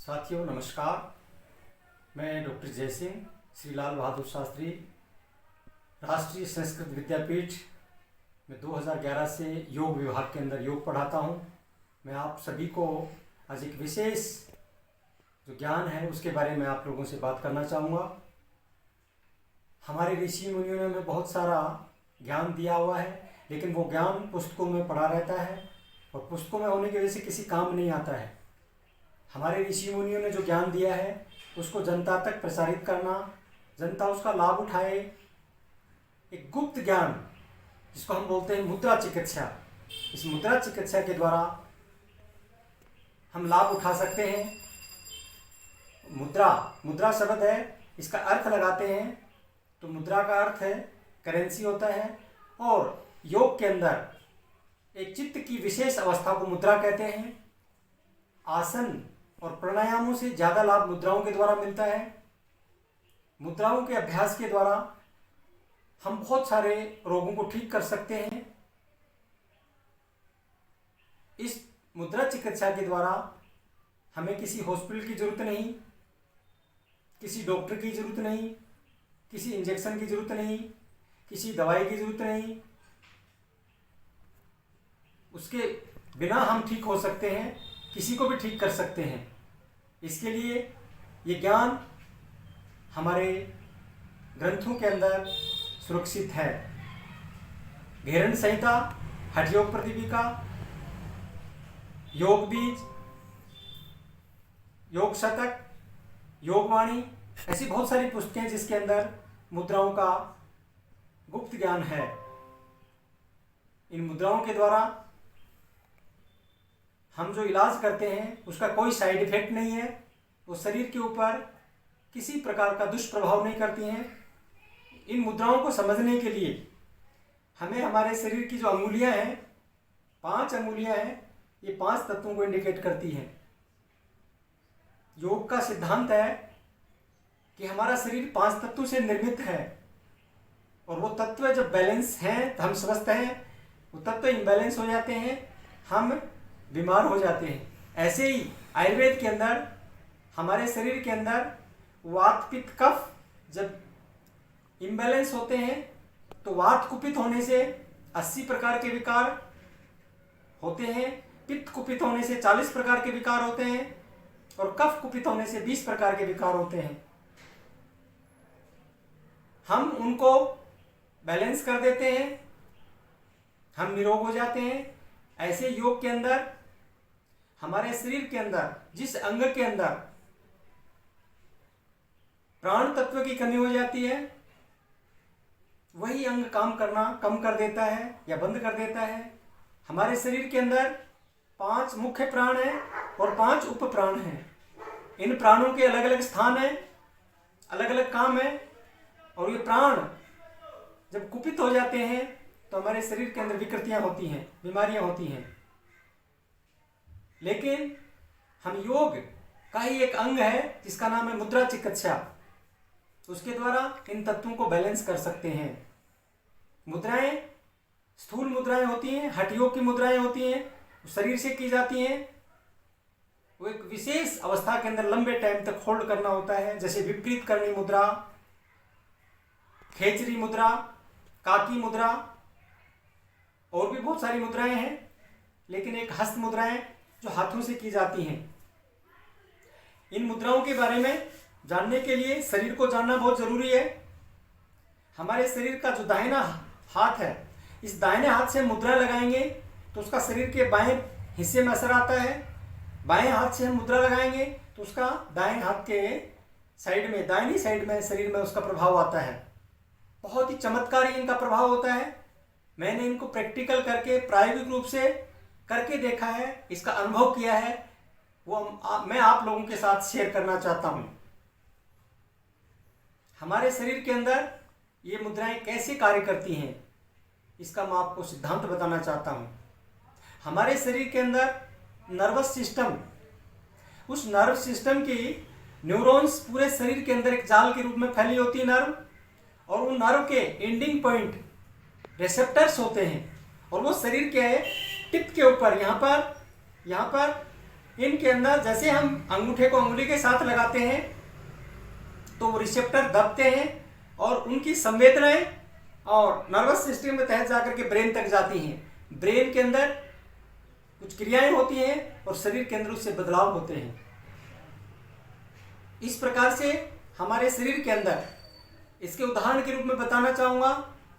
साथियों नमस्कार। मैं डॉक्टर जय सिंह, श्री लाल बहादुर शास्त्री राष्ट्रीय संस्कृत विद्यापीठ में 2011 से योग विभाग के अंदर योग पढ़ाता हूँ। मैं आप सभी को आज एक विशेष जो ज्ञान है उसके बारे में आप लोगों से बात करना चाहूँगा। हमारे ऋषि मुनियों ने हमें बहुत सारा ज्ञान दिया हुआ है, लेकिन वो ज्ञान पुस्तकों में पढ़ा रहता है और पुस्तकों में होने की वजह से किसी काम नहीं आता है। हमारे ऋषि मुनियों ने जो ज्ञान दिया है उसको जनता तक प्रसारित करना, जनता उसका लाभ उठाए, एक गुप्त ज्ञान जिसको हम बोलते हैं मुद्रा चिकित्सा। इस मुद्रा चिकित्सा के द्वारा हम लाभ उठा सकते हैं। मुद्रा शब्द है, इसका अर्थ लगाते हैं तो मुद्रा का अर्थ है करेंसी होता है, और योग के अंदर एक चित्त की विशेष अवस्था को मुद्रा कहते हैं। आसन और प्राणायामों से ज़्यादा लाभ मुद्राओं के द्वारा मिलता है। मुद्राओं के अभ्यास के द्वारा हम बहुत सारे रोगों को ठीक कर सकते हैं। इस मुद्रा चिकित्सा के द्वारा हमें किसी हॉस्पिटल की ज़रूरत नहीं, किसी डॉक्टर की ज़रूरत नहीं, किसी इंजेक्शन की ज़रूरत नहीं, किसी दवाई की ज़रूरत नहीं। उसके बिना हम ठीक हो सकते हैं, किसी को भी ठीक कर सकते हैं। इसके लिए ये ज्ञान हमारे ग्रंथों के अंदर सुरक्षित है। घेरण संहिता, हठ योग प्रदीपिका, योग बीज, योग शतक, योगवाणी, ऐसी बहुत सारी पुस्तकें जिसके अंदर मुद्राओं का गुप्त ज्ञान है। इन मुद्राओं के द्वारा हम जो इलाज करते हैं उसका कोई साइड इफेक्ट नहीं है, वो शरीर के ऊपर किसी प्रकार का दुष्प्रभाव नहीं करती हैं। इन मुद्राओं को समझने के लिए हमें हमारे शरीर की जो अंगुलियां हैं, 5 अंगुलियां हैं, ये 5 तत्वों को इंडिकेट करती हैं। योग का सिद्धांत है कि हमारा शरीर 5 तत्वों से निर्मित है, और वो तत्व जब बैलेंस हैं तो हम स्वस्थ हैं, वो तत्व इम्बैलेंस हो जाते हैं, हम बीमार हो जाते हैं। ऐसे ही आयुर्वेद के अंदर हमारे शरीर के अंदर वात पित्त कफ जब इम्बैलेंस होते हैं तो वात कुपित होने से 80 प्रकार के विकार होते हैं, पित्त कुपित होने से 40 प्रकार के विकार होते हैं, और कफ कुपित होने से 20 प्रकार के विकार होते हैं। हम उनको बैलेंस कर देते हैं, हम निरोग हो जाते हैं। ऐसे योग के अंदर हमारे शरीर के अंदर जिस अंग के अंदर प्राण तत्व की कमी हो जाती है, वही अंग काम करना कम कर देता है या बंद कर देता है। हमारे शरीर के अंदर 5 मुख्य प्राण हैं और 5 उप प्राण हैं। इन प्राणों के अलग अलग स्थान हैं, अलग अलग काम है, और ये प्राण जब कुपित हो जाते हैं तो हमारे शरीर के अंदर विकृतियां होती हैं, बीमारियां होती हैं। लेकिन हम योग का ही एक अंग है जिसका नाम है मुद्रा चिकित्सा, उसके द्वारा इन तत्वों को बैलेंस कर सकते हैं। मुद्राएं स्थूल मुद्राएं होती हैं, हठ योग की मुद्राएं होती हैं, शरीर से की जाती हैं। वो एक विशेष अवस्था के अंदर लंबे टाइम तक होल्ड करना होता है, जैसे विपरीत करनी मुद्रा, खेचरी मुद्रा, काकी मुद्रा, और भी बहुत सारी मुद्राएं हैं। लेकिन एक हस्त मुद्राएं जो हाथों से की जाती हैं। इन मुद्राओं के बारे में जानने के लिए शरीर को जानना बहुत जरूरी है। हमारे शरीर का जो दाहिना हाथ है, इस दाहिने हाथ से मुद्रा लगाएंगे तो उसका शरीर के बाएं हिस्से में असर आता है। बाएं हाथ से हम मुद्रा लगाएंगे तो उसका दाएं हाथ के साइड में, दाहिनी साइड में शरीर में उसका प्रभाव आता है। बहुत ही चमत्कारी इनका प्रभाव होता है। मैंने इनको प्रैक्टिकल करके प्रायोगिक रूप से करके देखा है, इसका अनुभव किया है, वो मैं आप लोगों के साथ शेयर करना चाहता हूं। हमारे शरीर के अंदर ये मुद्राएं कैसे कार्य करती हैं, इसका मैं आपको सिद्धांत बताना चाहता हूं। हमारे शरीर के अंदर नर्वस सिस्टम, उस नर्व सिस्टम की न्यूरॉन्स पूरे शरीर के अंदर एक जाल के रूप में फैली होती है नर्व, और उन नर्व के एंडिंग पॉइंट रिसेप्टर्स होते हैं, और वो शरीर के टिप के ऊपर यहाँ पर इनके अंदर जैसे हम अंगूठे को अंगुली के साथ लगाते हैं तो वो रिसेप्टर दबते हैं और उनकी संवेदनाएं और नर्वस सिस्टम के तहत जाकर के ब्रेन तक जाती हैं। ब्रेन के अंदर कुछ क्रियाएं होती हैं और शरीर के अंदर उससे बदलाव होते हैं। इस प्रकार से हमारे शरीर के अंदर, इसके उदाहरण के रूप में बताना चाहूँगा,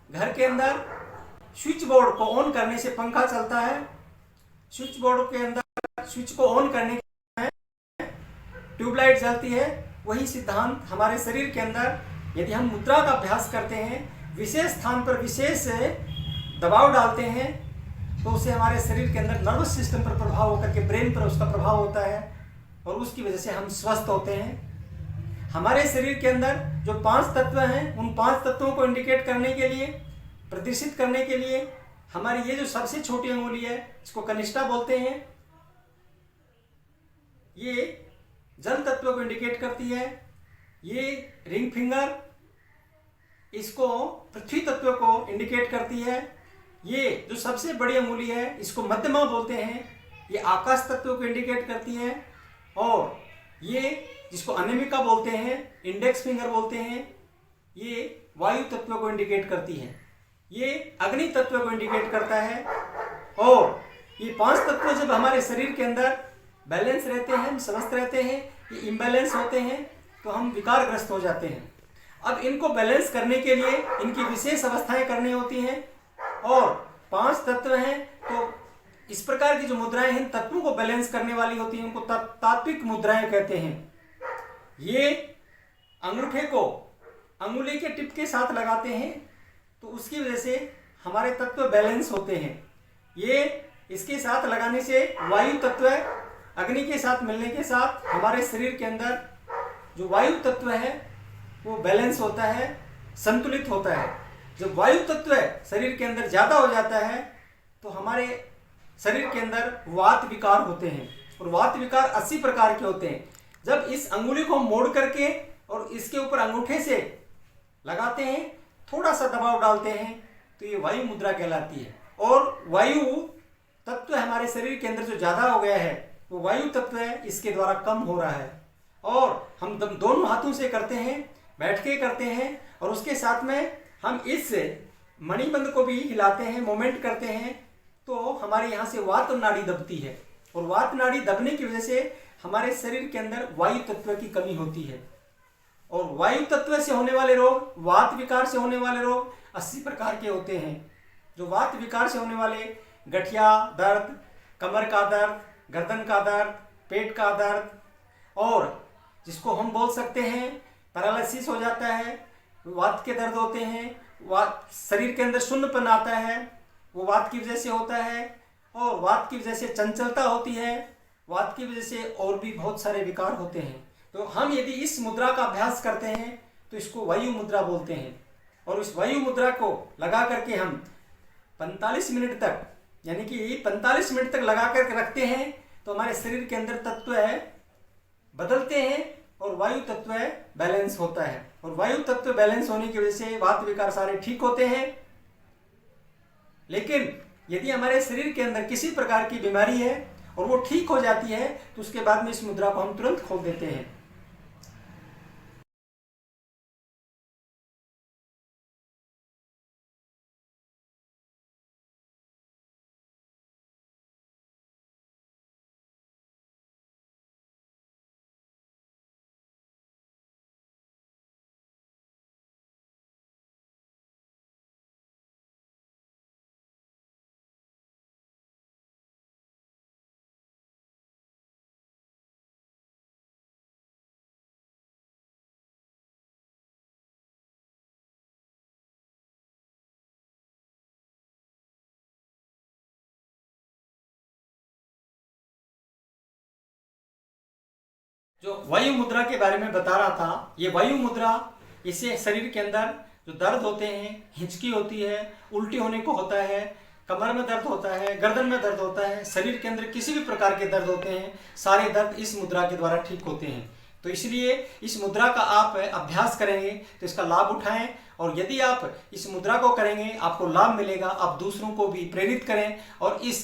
घर के अंदर स्विच बोर्ड को ऑन करने से पंखा चलता है। स्विच बोर्ड के अंदर स्विच को ऑन करने के ट्यूबलाइट जलती है। वही सिद्धांत हमारे शरीर के अंदर यदि हम मुद्रा का अभ्यास करते हैं, विशेष स्थान पर विशेष दबाव डालते हैं, तो उससे हमारे शरीर के अंदर नर्वस सिस्टम पर प्रभाव होकर के ब्रेन पर उसका प्रभाव होता है और उसकी वजह से हम स्वस्थ होते हैं। हमारे शरीर के अंदर जो 5 तत्व हैं, उन 5 तत्वों को इंडिकेट करने के लिए, प्रदर्शित करने के लिए हमारी ये जो सबसे छोटी अंगुली है, इसको कनिष्ठा बोलते हैं, ये जल तत्व को इंडिकेट करती है। ये रिंग फिंगर इसको पृथ्वी तत्व को इंडिकेट करती है। ये जो सबसे बड़ी अंगुली है, इसको मध्यमा बोलते हैं, ये आकाश तत्व को इंडिकेट करती है। और ये जिसको अनामिका बोलते हैं, इंडेक्स फिंगर बोलते हैं, ये वायु तत्व को इंडिकेट करती है। ये अग्नि तत्व को इंडिकेट करता है। और ये 5 तत्व जब हमारे शरीर के अंदर बैलेंस रहते हैं, हम स्वस्थ रहते हैं, ये इम्बैलेंस होते हैं तो हम विकारग्रस्त हो जाते हैं। अब इनको बैलेंस करने के लिए इनकी विशेष अवस्थाएं करनी होती हैं। और 5 तत्व हैं तो इस प्रकार की जो मुद्राएं हैं, तत्वों को बैलेंस करने वाली होती हैं, उनको तात्विक मुद्राएं कहते हैं। ये अंगूठे को अंगुली के टिप के साथ लगाते हैं तो उसकी वजह से हमारे तत्व बैलेंस होते हैं। ये इसके साथ लगाने से वायु तत्व अग्नि के साथ मिलने के साथ हमारे शरीर के अंदर जो वायु तत्व है वो बैलेंस होता है, संतुलित होता है। जब वायु तत्व शरीर के अंदर ज़्यादा हो जाता है तो हमारे शरीर के अंदर वात विकार होते हैं। और वात विकार 80 प्रकार के होते हैं। जब इस अंगुली को मोड़ करके और इसके ऊपर अंगूठे से लगाते हैं, थोड़ा सा दबाव डालते हैं, तो ये वायु मुद्रा कहलाती है। और वायु तत्व हमारे शरीर के अंदर जो ज़्यादा हो गया है वो वायु तत्व है, इसके द्वारा कम हो रहा है। और हम दोनों हाथों से करते हैं, बैठ के करते हैं, और उसके साथ में हम इस मणिबंध को भी हिलाते हैं, मोमेंट करते हैं, तो हमारे यहाँ से वात नाड़ी दबती है। और वात नाड़ी दबने की वजह से हमारे शरीर के अंदर वायु तत्व की कमी होती है। और वायु तत्व से होने वाले रोग, वात विकार से होने वाले रोग 80 प्रकार के होते हैं। जो वात विकार से होने वाले गठिया दर्द, कमर का दर्द, गर्दन का दर्द, पेट का दर्द, और जिसको हम बोल सकते हैं पैरालिसिस हो जाता है, वात के दर्द होते हैं, वात शरीर के अंदर शून्यपन आता है, वो वात की वजह से होता है। और वात की वजह से चंचलता होती है, वात की वजह से और भी बहुत सारे विकार होते हैं। तो हम यदि इस मुद्रा का अभ्यास करते हैं तो इसको वायु मुद्रा बोलते हैं। और उस वायु मुद्रा को लगा करके हम 45 मिनट तक, यानी कि 45 मिनट तक लगा कर रखते हैं, तो हमारे शरीर के अंदर तत्व है बदलते हैं और वायु तत्व है बैलेंस होता है। और वायु तत्व बैलेंस होने की वजह से वात विकार सारे ठीक होते हैं। लेकिन यदि हमारे शरीर के अंदर किसी प्रकार की बीमारी है और वो ठीक हो जाती है तो उसके बाद में इस मुद्रा को हम तुरंत खोल देते हैं। जो वायु मुद्रा के बारे में बता रहा था, ये वायु मुद्रा, इससे शरीर के अंदर जो दर्द होते हैं, हिचकी होती है, उल्टी होने को होता है, कमर में दर्द होता है, गर्दन में दर्द होता है, शरीर के अंदर किसी भी प्रकार के दर्द होते हैं, सारे दर्द इस मुद्रा के द्वारा ठीक होते हैं। तो इसलिए इस मुद्रा का आप अभ्यास करेंगे तो इसका लाभ उठाएं। और यदि आप इस मुद्रा को करेंगे आपको लाभ मिलेगा, आप दूसरों को भी प्रेरित करें और इस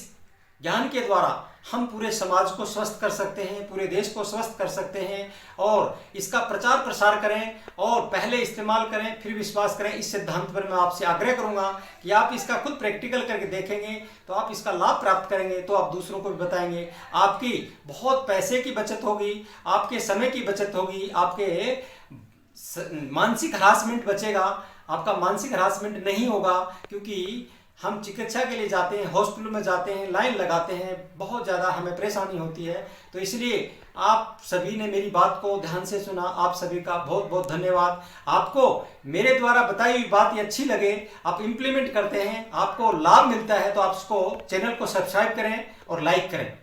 ज्ञान के द्वारा हम पूरे समाज को स्वस्थ कर सकते हैं, पूरे देश को स्वस्थ कर सकते हैं। और इसका प्रचार प्रसार करें और पहले इस्तेमाल करें फिर विश्वास करें। इस सिद्धांत पर मैं आपसे आग्रह करूंगा कि आप इसका खुद प्रैक्टिकल करके देखेंगे तो आप इसका लाभ प्राप्त करेंगे, तो आप दूसरों को भी बताएंगे। आपकी बहुत पैसे की बचत होगी, आपके समय की बचत होगी, आपके मानसिक हरासमेंट बचेगा, आपका मानसिक हरासमेंट नहीं होगा। क्योंकि हम चिकित्सा के लिए जाते हैं, हॉस्पिटल में जाते हैं, लाइन लगाते हैं, बहुत ज़्यादा हमें परेशानी होती है। तो इसलिए आप सभी ने मेरी बात को ध्यान से सुना, आप सभी का बहुत बहुत धन्यवाद। आपको मेरे द्वारा बताई हुई बात ये अच्छी लगे, आप इम्प्लीमेंट करते हैं, आपको लाभ मिलता है, तो आप उसको चैनल को सब्सक्राइब करें और लाइक करें।